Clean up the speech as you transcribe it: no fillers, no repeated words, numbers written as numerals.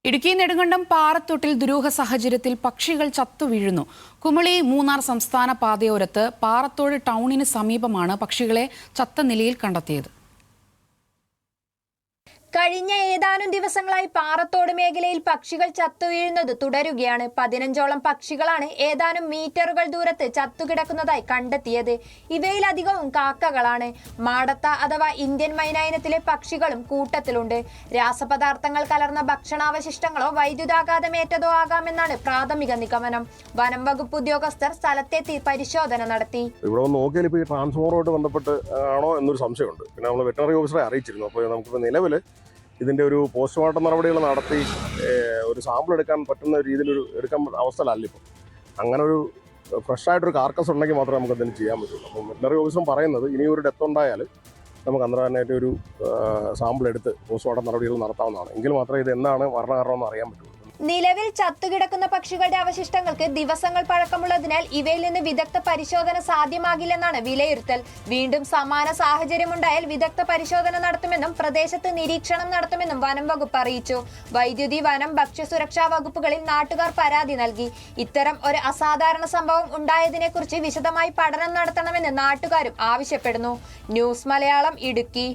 ഇടുക്കി നെടുങ്കണ്ടം പാറത്തൊട്ടിൽ ദുരൂഹ സാഹചര്യത്തിൽ പക്ഷികൾ ചത്തുവീഴുന്നു. കുമളി മൂന്നാർ സംസ്ഥാന പാതയോരത്ത് പാറത്തോട് ടൗണിന് സമീപമാണ് പക്ഷികളെ ചത്ത നിലയിൽ കണ്ടെത്തിയത്. കഴിഞ്ഞ ഏതാനും ദിവസങ്ങളായി പാറത്തോട് മേഖലയിൽ പക്ഷികൾ ചത്തുവീഴുന്നത് തുടരുകയാണ്. 15ഓളം പക്ഷികളാണ് ഏതാനും മീറ്ററുകൾ ദൂരത്ത് ചത്തുകിടക്കുന്നതായി കണ്ടെത്തിയത്. ഇവയിലധികവും കാക്കകളാണ്. മാടത്ത അഥവാ ഇന്ത്യൻ മൈന ഇനത്തിലെ പക്ഷികളും കൂട്ടത്തിലുണ്ട്. രാസപദാർത്ഥങ്ങൾ കലർന്ന ഭക്ഷണാവശിഷ്ടങ്ങളോ വൈദ്യുതാഘാതമേറ്റതോ ആകാമെന്നാണ് പ്രാഥമിക നിഗമനം. വനം വകുപ്പ് ഉദ്യോഗസ്ഥർ സ്ഥലത്തെത്തി പരിശോധന നടത്തി. ഇവിടെ നോക്കിയാൽ ഇപ്പോൾ ഈ ട്രാൻസ്ഫോമറുമായിട്ട് ബന്ധപ്പെട്ട് ആണോ എന്നൊരു സംശയമുണ്ട്. പിന്നെ നമ്മൾ വെറ്ററിനറി ഓഫീസറെ അറിയിച്ചിരുന്നു. അപ്പോൾ നമുക്കിപ്പോൾ നിലവിൽ ഇതിൻ്റെ ഒരു പോസ്റ്റ്മോർട്ടം നടപടികൾ നടത്തി ഒരു സാമ്പിൾ എടുക്കാൻ പറ്റുന്ന രീതിയിൽ എടുക്കാൻ അവസ്ഥയിലല്ല ഇപ്പോൾ. അങ്ങനെ ഒരു ഫ്രഷായിട്ടൊരു കാർക്കസ് ഉണ്ടെങ്കിൽ മാത്രമേ നമുക്ക് എന്തെങ്കിലും ചെയ്യാൻ പറ്റുള്ളൂ. അപ്പോൾ വെറ്ററിനറി ഓഫീസറും പറയുന്നത് ഇനി ഒരു ഡെത്ത് ഉണ്ടായാൽ നമുക്ക് അന്നേരമായിട്ട് ഒരു സാമ്പിൾ എടുത്ത് പോസ്റ്റ്മോർട്ടം നടപടികൾ നടത്താവുന്നതാണ്. എങ്കിൽ മാത്രമേ ഇത് എന്താണ് മരണകാരണമെന്ന് അറിയാൻ പറ്റുള്ളൂ. നിലവിൽ ചത്തുകിടക്കുന്ന പക്ഷികളുടെ അവശിഷ്ടങ്ങൾക്ക് ദിവസങ്ങൾ പഴക്കമുള്ളതിനാൽ ഇവയിൽ നിന്ന് വിദഗ്ധ പരിശോധന സാധ്യമാകില്ലെന്നാണ് വിലയിരുത്തൽ. വീണ്ടും സമാന സാഹചര്യമുണ്ടായാൽ വിദഗ്ധ പരിശോധന നടത്തുമെന്നും പ്രദേശത്ത് നിരീക്ഷണം നടത്തുമെന്നും വനം വകുപ്പ് അറിയിച്ചു. വൈദ്യുതി, വനം, ഭക്ഷ്യസുരക്ഷാ വകുപ്പുകളിൽ നാട്ടുകാർ പരാതി നൽകി. ഇത്തരം ഒരു അസാധാരണ സംഭവം ഉണ്ടായതിനെക്കുറിച്ച് വിശദമായി പഠനം നടത്തണമെന്ന് നാട്ടുകാരും ആവശ്യപ്പെടുന്നു. ന്യൂസ് മലയാളം, ഇടുക്കി.